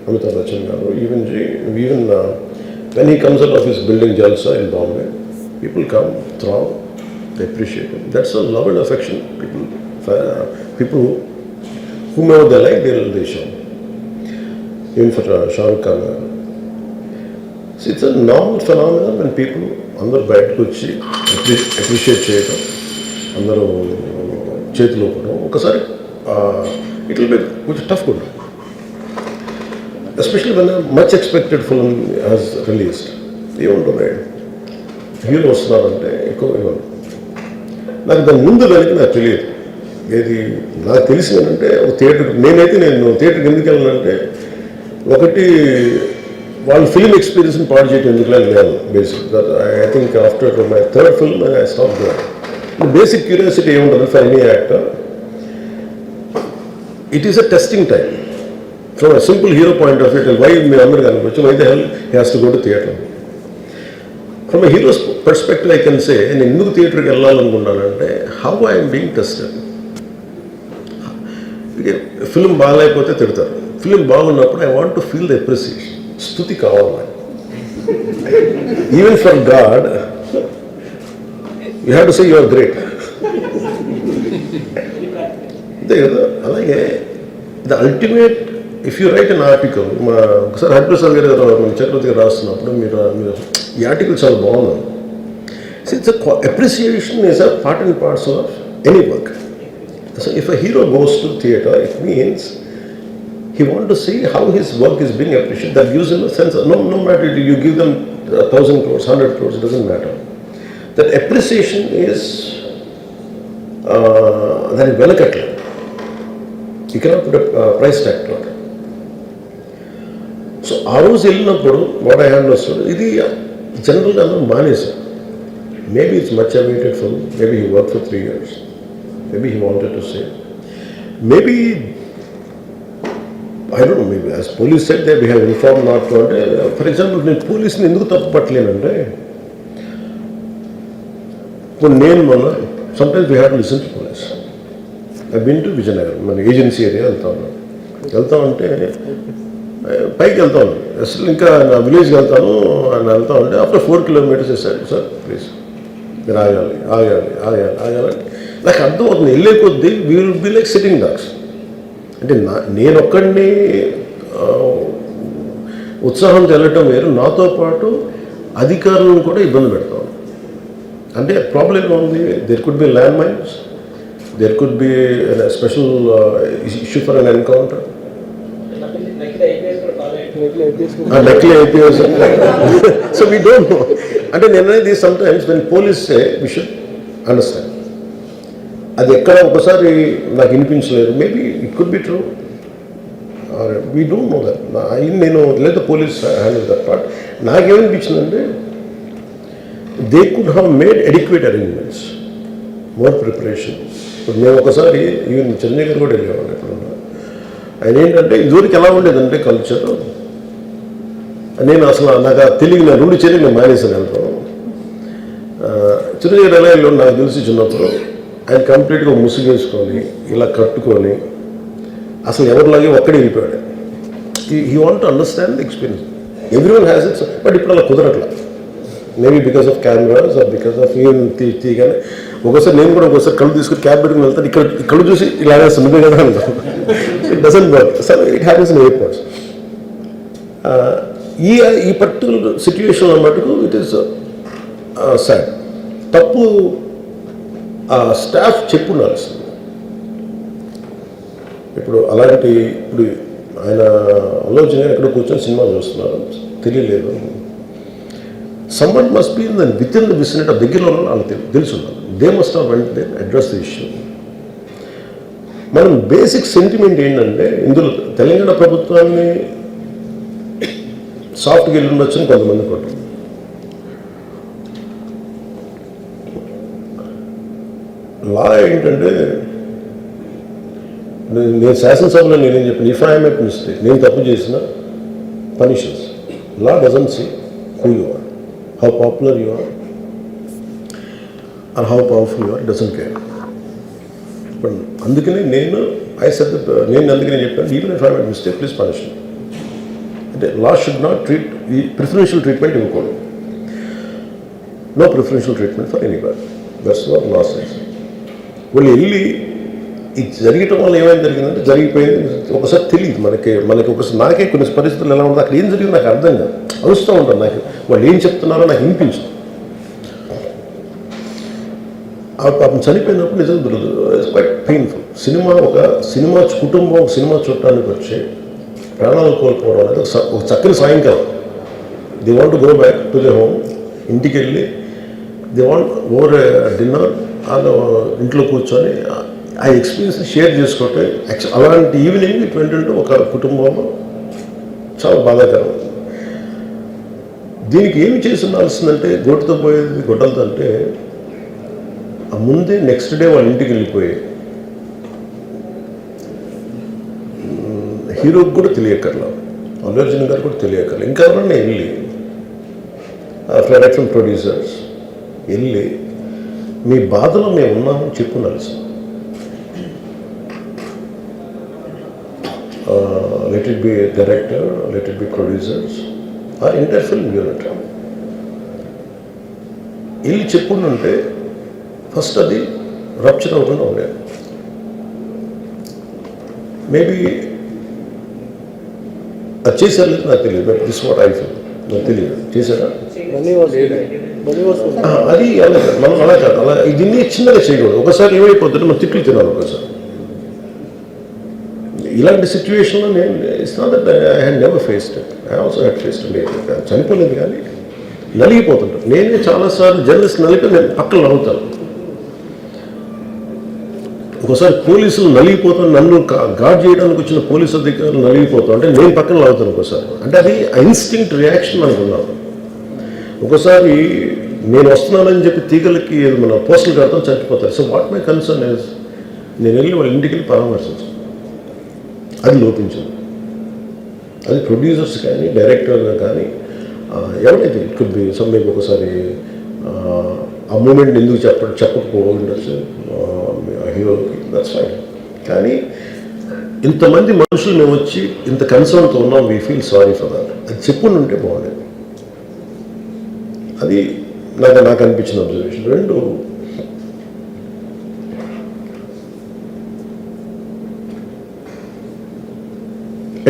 Amitabh Bachchan garu, even when he comes out of his building Jalsa in Bombay, people come, throng, they appreciate him. That's a love and affection. People whomever they like, they show. Even for Shah Rukh Khan garu. See, it's a normal phenomenon when people అందరూ బయటకు వచ్చి appreciate చేయడం, అందరూ చేతులు ఊపడం. ఒకసారి it will be కొంచెం tough కూడా, especially when much expected film has released. ఏముంటుంది, హీరో వస్తున్నారంటే ఎక్కువ ఇవ్వను. నాకు దాని ముందు దానికి నాకు తెలియదు. ఏది నాకు తెలిసిందంటే ఒక థియేటర్, నేను థియేటర్కి ఎందుకు వెళ్ళానంటే, ఒకటి వాళ్ళ ఫిల్మ్ ఎక్స్పీరియన్స్ని పాడు చేయడం ఎందుకు లేదు basic. I think after my third film I stop that. Basic curiosity ఏముంటుంది for any actor, it is a testing time from a simple hero point of view. Why మీరు అందరూ కనుకోవచ్చు, why the hell he has to go to theatre. From a hero's perspective I can say, నేను ఎందుకు థియేటర్కి వెళ్ళాలనుకున్నానంటే, how I'm being tested. Film బాగాలేకపోతే తిడతారు, film బాగున్నప్పుడు I want to feel the appreciation. స్తుతి కావాలి. Even for God you have to say you are great. అంతే కదా. అలాగే the ultimate, if you write an article, ఒకసారి హరిప్రసాద్ గారు చక్రవర్తి గారు రాస్తున్నప్పుడు మీరు ఈ ఆర్టికల్ చాలా బాగుంది. It's appreciation is a part and parts of any work. So if a hero goes to theatre, it means he want to see how his work is being appreciated. That gives him a sense of, no matter you give them 1,000 crores, 100 crores, it doesn't matter. That appreciation is very velakatla. You cannot put a price tag to it. So ఆ రోజు వెళ్ళినప్పుడు what I understood, ఇది జనరల్గా అందరూ మానేశారు. Maybe it's much awaited film, maybe he worked for 3 years, maybe he wanted to say, maybe I don't know, maybe as police said that we have informed not to. For example, నేను పోలీసుని ఎందుకు తప్పు పట్టలేనంటే, ఇప్పుడు నేను sometimes we have to listen to police. I've been to Vizianagaram, మన agency area వెళ్తామంటే పైకి వెళ్తాను, అసలు ఇంకా నా విలేజ్కి వెళ్తాను అని వెళ్తా ఉంటే ఆఫ్టర్ 4 kilometers సార్ ప్లీజ్ మీరు ఆగాలి. నాకు అర్థం అవుతుంది, వెళ్ళే కొద్దీ we will be like sitting dogs. అంటే నేను ఒక్కడిని ఉత్సాహంతో వెళ్ళటం వేరు, నాతో పాటు అధికారులను కూడా ఇబ్బంది పెడతాను. అంటే ప్రాబ్లం ఉంది, there could be land mines, there could be special issue for an encounter, నకిలీ IPS. So we don't know. అంటే నేను అనేది sometimes when police say we should understand. అది ఎక్కడ ఒకసారి నాకు వినిపించలేదు, maybe it could be true, we don't know that. నేను లేదా పోలీస్ హ్యాండిల్ దట్ పార్ట్. నాకేమనిపించిందంటే, they could have made adequate arrangements, more preparation. ఇప్పుడు మేము ఒకసారి ఈవెన్ చెన్నై గారు కూడా వెళ్ళేవాళ్ళు ఎప్పుడన్నా. ఆయన ఏంటంటే, ఇదివరకు ఎలా ఉండేదంటే కల్చర్, నేను అసలు నాకు తెలియదు, నా 2 చర్యలు నేను మానేసాను వెళ్తాను. చిన్నగారు ఎలా వెళ్ళి నాకు తెలిసి చిన్నప్పుడు ఆయన కంప్లీట్గా ముసుగేసుకొని ఇలా కట్టుకొని అసలు ఎవరిలాగే ఒక్కడే వెళ్ళిపోయాడు. He want to understand the experience. Everyone has its, but ఇప్పుడు అలా కుదరట్లా. Maybe because of cameras or because of even తీయగానే ఒకసారి నేను కూడా ఒకసారి కళ్ళు తీసుకుని క్యాబ్ పెట్టుకుని వెళ్తాను, ఇక్కడ కళ్ళు చూసి ఇలాగే సున్నదే కదా అంటాను. It doesn't work. So it happens in airports. ఈ పర్టికులర్ సిచ్యువేషన్లో మటుకు ఇట్ ఈస్ సాడ్. తప్పు స్టాఫ్ చెప్పుండాల్సింది. ఇప్పుడు అలాంటి, ఇప్పుడు ఆయన ఆలోచన ఎక్కడ కూర్చొని సినిమా చూస్తున్నారు, తెలియలేదు. Someone must be in with in the vicinity, దగ్గరలో వాళ్ళకి తెలిసి ఉండాలి. They must have vent they address the issue. మనం బేసిక్ సెంటిమెంట్ ఏంటంటే, ఇందులో తెలంగాణ ప్రభుత్వాన్ని సాఫ్ట్గా వెళ్ళి ఉండొచ్చని కొంతమంది కొట్టారు. లా ఏంటంటే, నేను శాసనసభలో నేనేం చెప్పాను, ఇఫ్ ఐ మేక్ మిస్టేక్, నేను తప్పు చేసిన punishments. Law doesn't see who you are, how popular you are or how powerful you are, doesn't care. అందుకని నేను అందుకనే చెప్పాను, even if I make mistake please punish me. అంటే లా షుడ్ నాట్ ట్రీట్ ఈ preferential treatment ఇవ్వకూడదు. No preferential treatment for anybody. That's what law says. వాళ్ళు వెళ్ళి ఇది జరగటం వల్ల ఏమైనా జరిగిందంటే జరిగిపోయింది. ఒకసారి తెలియదు మనకి ఒకసారి నాకే కొన్ని పరిస్థితులు ఎలా ఉందో అక్కడ ఏం జరిగింది నాకు అర్థం కాదు. అరుస్తూ ఉంటాను, నాకు వాళ్ళు ఏం చెప్తున్నారో నాకు వినిపించదు. ఆ పాపం చనిపోయినప్పుడు నిజంగా దొరకదు. It's quite painful. సినిమా కుటుంబం ఒక సినిమా చూడటానికి వచ్చి ప్రాణాలు కోల్పోవడం అనేది ఒక చక్కని సాయంకాలం. They want to go back to the home. ఇంటికి వెళ్ళి దే వాంట్ ఓవర్ డిన్నర్ వాళ్ళు ఇంట్లో కూర్చొని ఆ ఎక్స్పీరియన్స్ షేర్ చేసుకోవటం. అలాంటి ఈవినింగ్ ఇటువంటి ఒక కుటుంబంలో చాలా బాధాకరం. దీనికి ఏమి చేసి ఉండాల్సిందంటే గోటుతో పోయేది గొడ్డలతో అంటే ఆ ముందే నెక్స్ట్ డే వాళ్ళ ఇంటికి వెళ్ళిపోయి హీరోకి కూడా తెలియకర్లా, అల్లు అర్జున్ గారు కూడా తెలియకర్లా, ఇంకా ఎవరన్నా వెళ్ళి డైరెక్షన్ ప్రొడ్యూసర్స్ వెళ్ళి మీ బాధలో మేము ఉన్నామని చెప్పుండాల్సి. let it be a director, let it be producers or entire film unit. వెళ్ళి చెప్పుంటే ఫస్ట్ అది రప్చర్ అవ్వకుండా ఉండేది. మేబీ అది చేశారు లేదు నాకు తెలియదు. But this what I feel. నాకు తెలియదు చేశారా అది అలా కాదు. మనం అలా కాదు, అలా దీన్ని చిన్నగా చేయకూడదు. ఒకసారి ఏమైపోతుంటే మనం తిట్లు తినాలి. ఒకసారి ఇలాంటి సిచ్యువేషన్లో నేను it's not that I had never faced it. I also had faced it. చనిపోలేదు కానీ నలిగిపోతుంటాను. నేనే చాలాసార్లు జర్నలిస్ట్ నలిపి నేను పక్కన నవ్వుతాను. ఒకసారి పోలీసులు నలిగిపోతాను, నన్ను గార్డ్ చేయడానికి వచ్చిన పోలీసు అధికారులు నలిగిపోతాం అంటే నేను పక్కన నవ్వుతాను ఒకసారి. అంటే అది ఇన్స్టింక్ట్ రియాక్షన్ అనుకున్నాను. ఒకసారి నేను వస్తున్నానని చెప్పి తీగలకి మన పోస్టులు కడతాం చచ్చిపోతారు. So what my concern is నేను వెళ్ళి వాళ్ళ ఇంటికి వెళ్ళి పరామర్శించాను. అది లోపించింది. అది ప్రొడ్యూసర్స్ కానీ డైరెక్టర్గా కానీ ఎవరైతే ఇట్ కుడ్ బి సమ్మెకి ఒకసారి ఆ మూమెంట్ ఎందుకు చెప్పకపోవచ్చు హీరోకి, దట్స్ ఫైన్. కానీ ఇంతమంది మనుషులు మేము వచ్చి ఇంత కన్సర్న్తో ఉన్నాం, we feel sorry for that. అది చెప్పుకుని ఉంటే బాగుండేది. అది నాకు అనిపించిన అబ్జర్వేషన్. రెండు,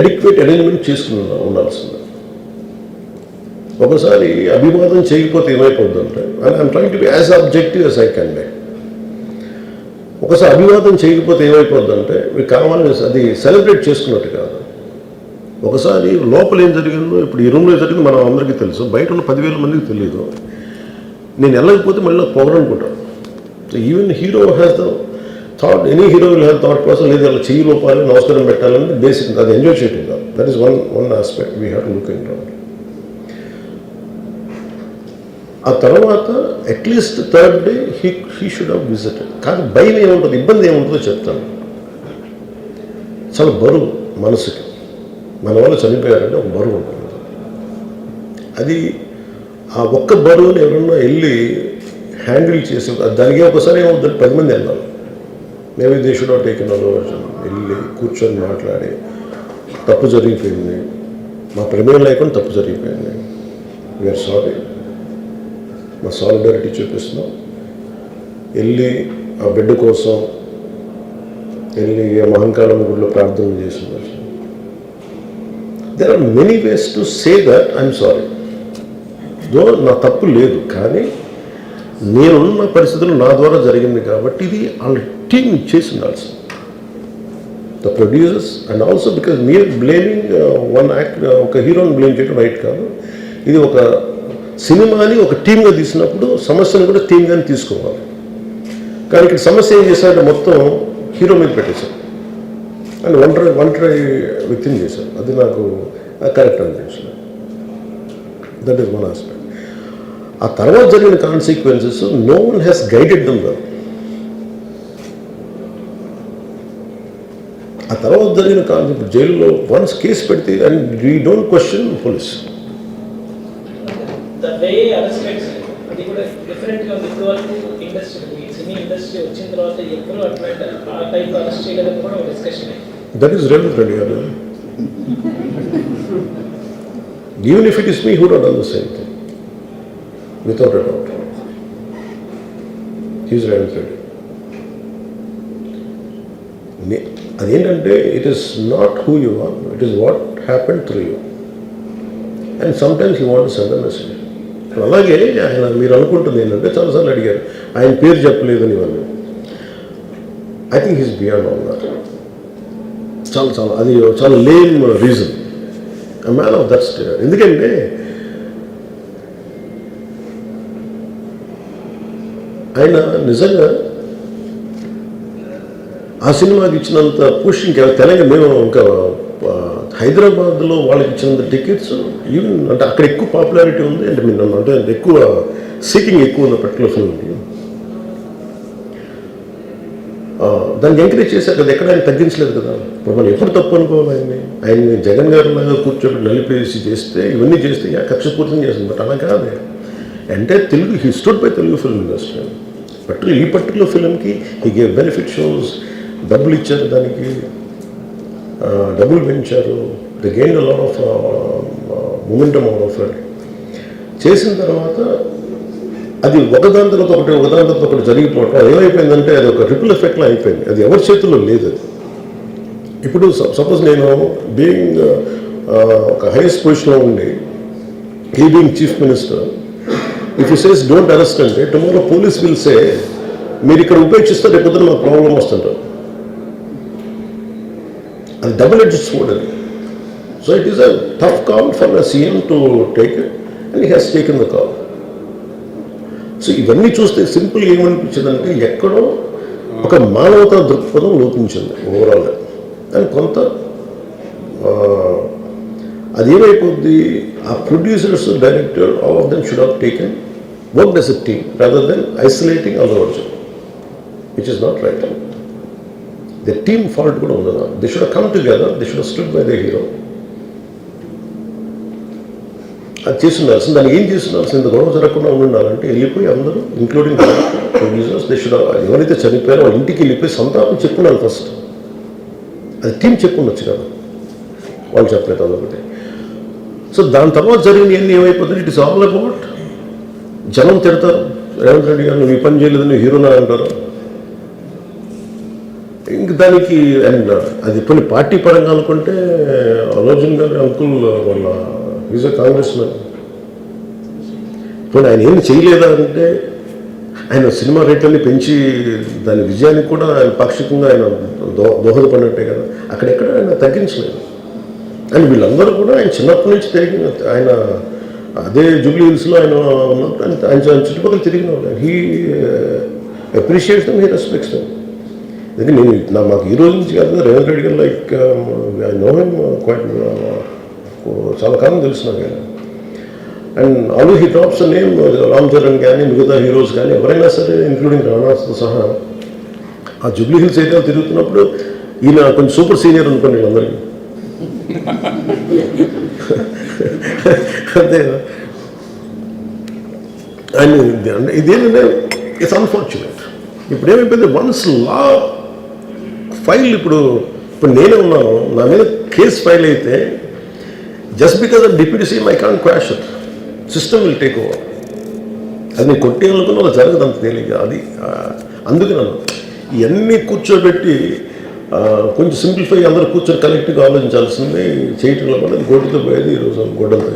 అడిక్వేట్ అరేంజ్మెంట్ చేసుకుని ఉండాల్సింది. ఒకసారి అభివాదం చేయకపోతే ఏమైపోతుందంటే, I'm trying to be as objective as I can be. ఒకసారి అభివాదం చేయకపోతే ఏమైపోతుందంటే మీకు కావాలని అది సెలబ్రేట్ చేసుకున్నట్టు కాదు. ఒకసారి లోపల ఏం జరిగిందో ఇప్పుడు ఈ రూమ్లో జరిగింది మనం అందరికీ తెలుసు, బయట ఉన్న 10,000 మందికి తెలియదు. నేను వెళ్ళకపోతే మళ్ళీ పొగరనుకుంటాను. So even hero has the thought, any hero will have thought process. లేదు అలా చెయ్యి లోపాలి, నమస్కారం పెట్టాలని బేసిక్, అది ఎంజాయ్ చేయటం కాదు. That is one aspect we have to look in. ఆ తర్వాత at least third day he should have visited. కాదు భయం ఏముంటుంది, ఇబ్బంది ఏముంటుందో చెప్తాను. చాలా బరువు మనసుకి, మన వాళ్ళు చనిపోయారంటే ఒక బరువు ఉంటుంది. అది ఆ ఒక్క బరువుని ఎవరన్నా వెళ్ళి హ్యాండిల్ చేసి దానికి ఒకసారి ఏమవుతుంది, 10 మంది వెళ్ళాలి. Maybe they should not take in అలవర్షన్. వెళ్ళి కూర్చొని మాట్లాడి తప్పు జరిగిపోయింది, మా ప్రమేయం లేకుండా తప్పు జరిగిపోయింది, వీఆర్ సారీ, మా సాలిడారిటీ చూపిస్తున్నాం. వెళ్ళి ఆ బిడ్డ కోసం వెళ్ళి మహంకాళం గుడిలో ప్రార్థన చేస్తున్నారు. There are many ways to say that I'm sorry. Though నా తప్పు లేదు, కానీ నేనున్న పరిస్థితులు నా ద్వారా జరిగింది కాబట్టి ఇది వాళ్ళ టీమ్ చేసి ఉండాల్సింది. The producers and also because మీరు బ్లేమింగ్ వన్ యాక్ట్, ఒక హీరోని బ్లేమ్ చేయడం రైట్ కాదు. ఇది ఒక సినిమాని ఒక టీమ్గా తీసినప్పుడు సమస్యను కూడా టీమ్గానే తీసుకోవాలి. కానీ ఇక్కడ సమస్య ఏం చేశారంటే మొత్తం హీరో మీద పెట్టేశారు అండ్ ఒంటరి వ్యక్తిని చేశారు. అది నాకు కరెక్ట్ అనిపించలేదు. That is one aspect. ఆ తర్వాత జరిగిన consequences no one has guided them well. ఆ తర్వాత జరిగిన కాన్సెప్ట్ జైల్లో వన్స్ కేసు పెడితే and we don't question police. అది కూడా డిఫరెంట్గా ఉంది. ఇప్పుడు వరకు ఇండస్ట్రీ, సినీ ఇండస్ట్రీ వచ్చిన తర్వాత ఎప్పుడు అట్లా ఆ టైప్ అరెస్ట్ చేయలేదు కూడా ఒక discussion. That is relevant. Even if it is me, who would have done the same thing? Without a doubt. He is Ravindra Reddy. అదేంటంటే it is not who you are, it is what happen through you. And sometimes you want send a message. అలాగే ఆయన మీరు అనుకుంటుంది ఏంటంటే చాలాసార్లు అడిగారు ఆయన పేరు చెప్పలేదని ఇవన్నీ. I think he's beyond all that. చాలా అది చాలా lame reason. A man of that state. ఎందుకంటే ఆయన నిజంగా ఆ సినిమాకి ఇచ్చినంత పుష్ ఇంకా తెలంగాణ మేము ఇంకా హైదరాబాద్లో వాళ్ళకి ఇచ్చినంత టికెట్స్ ఈవెన్ అంటే అక్కడ ఎక్కువ పాపులారిటీ ఉంది. అంటే మీరు నన్ను అంటే ఎక్కువ సీకింగ్ ఎక్కువ ఉంది పర్టికులర్ ఫిల్మ్కి. దాన్ని ఎంకరేజ్ చేశారు కదా, ఎక్కడ ఆయన తగ్గించలేదు కదా. ఇప్పుడు మనం ఎప్పుడు తప్పు అనుకోవాలి ఆయన్ని జగన్ గారి లాగా కూర్చోబెట్టి నలిపేసి చేస్తే ఇవన్నీ చేస్తే కక్షపూర్తం చేస్తుంది. బట్ అలా కాదు. అంటే Telugu he stood by Telugu film industry. ఈ పర్టికులర్ ఫిల్మ్కి హీ గేవ్ బెనిఫిట్ షోస్, డబ్బులు ఇచ్చారు, దానికి డబ్బులు పెంచారు. They gain a lot of momentum out of it. చేసిన తర్వాత అది ఒకదాని తర్వాత ఒకటి జరిగిపోవటం అది ఏమైపోయిందంటే అది ఒక రిపుల్ ఎఫెక్ట్లో అయిపోయింది. అది ఎవరి చేతుల్లో లేదు. అది ఇప్పుడు సపోజ్ నేను బీయింగ్ ఒక హైయెస్ట్ పొజిషన్లో ఉండి he being chief minister, if you says don't arrest అంటే టుమారో పోలీస్ విల్ సే మీరు ఇక్కడ ఉపేక్షిస్తే రేపు పొద్దున మాకు ప్రాబ్లం వస్తుంటారు. అది డబుల్ ఎడ్జ్డ్ స్వోర్డ్ అది. So it is a tough call for the CM to take it and he has taken the call. So ఇవన్నీ చూస్తే సింపుల్ ఏమనిపించిందంటే ఎక్కడో ఒక మానవతా దృక్పథం లోపించింది ఓవరాల్గా. అండ్ కొంత అదేమైపోద్ది, ఆ producers, director, all of them should have taken work as a team rather than isolating Allu Arjun, which is not right. The team fault కూడా ఉండదు. They should have come together, they should have stood by the hero. అది చేస్తుండాల్సింది. దాన్ని ఏం చేస్తుండాల్సింది, ఇంత గొడవ జరగకుండా ఉండాలంటే వెళ్ళిపోయి అందరూ ఇంక్లూడింగ్ ప్రొడ్యూసర్స్ దే షుడ్ ఎవరైతే చనిపోయారో వాళ్ళ ఇంటికి వెళ్ళిపోయి సంతాపం చెప్పున్నారు ఫస్ట్. అది టీం చెప్పుండొచ్చు కదా, వాళ్ళు చెప్పలేదు అదొకటి. సో దాని తర్వాత జరిగినవన్నీ ఏమైపోతుంది, ఇట్ ఇస్ ఆల్ అబౌట్ జనం తిడతారు. రేవంత్ రెడ్డి గారు నువ్వు ఈ పని చేయలేదు, నువ్వు హీరోనా అంటారు. ఇంక దానికి అండ్ అది కొన్ని పార్టీ పరంగా అనుకుంటే అల్లు అర్జున్ గారి అంకుల్ వాళ్ళ ఈజ్ ఎ కాంగ్రెస్ మ్యాన్. ఇప్పుడు ఆయన ఏమి చేయలేదా అంటే ఆయన సినిమా రేట్లన్నీ పెంచి దాని విజయానికి కూడా ఆయన పాక్షికంగా ఆయన దోహదపడినట్టే కదా. అక్కడెక్కడ ఆయన తగ్గించలేదు. అండ్ వీళ్ళందరూ కూడా ఆయన చిన్నప్పటి నుంచి తిరిగిన, ఆయన అదే జూబ్లీ హిల్స్లో ఆయన ఉన్నప్పుడు ఆయన చుట్టుపక్కల తిరిగిన వాళ్ళు. He appreciates them, he respects them. ఇది నేను మాకు ఈ రోజు నుంచి కాదు, రేవంత్ రెడ్డి గారు like I know him quite, చాలా కాలం తెలుసు నాకు ఆయన. And also he drops name Ram Charan కానీ మిగతా హీరోస్ కానీ ఎవరైనా సరే ఇంక్లూడింగ్ రాణాతో సహా ఆ జూబ్లీ హిల్స్ అయితే తిరుగుతున్నప్పుడు ఈయన కొంచెం సూపర్ సీనియర్ అనుకోండి వీళ్ళందరికీ. అంతే కదా. అండ్ ఇదేంటంటే ఇట్స్ అన్ఫార్చునేట్. ఇప్పుడు ఏమైపోయింది, వన్స్ లా ఫైల్ ఇప్పుడు నేనే ఉన్నాను, నా మీద కేసు ఫైల్ అయితే just because of deputy CM I can't quash it. System will take over. అది నేను కొట్టేయాలనుకున్నా అది జరగదు అంత తేలిక. అది అందుకే నన్ను ఇవన్నీ కూర్చోబెట్టి కొంచెం సింప్లిఫై అందరూ కూర్చొని కలెక్టివ్గా ఆలోచించాల్సింది చేయటంలో కూడా గొడ్డుతో పోయేది ఈరోజు గొడ్డలతో.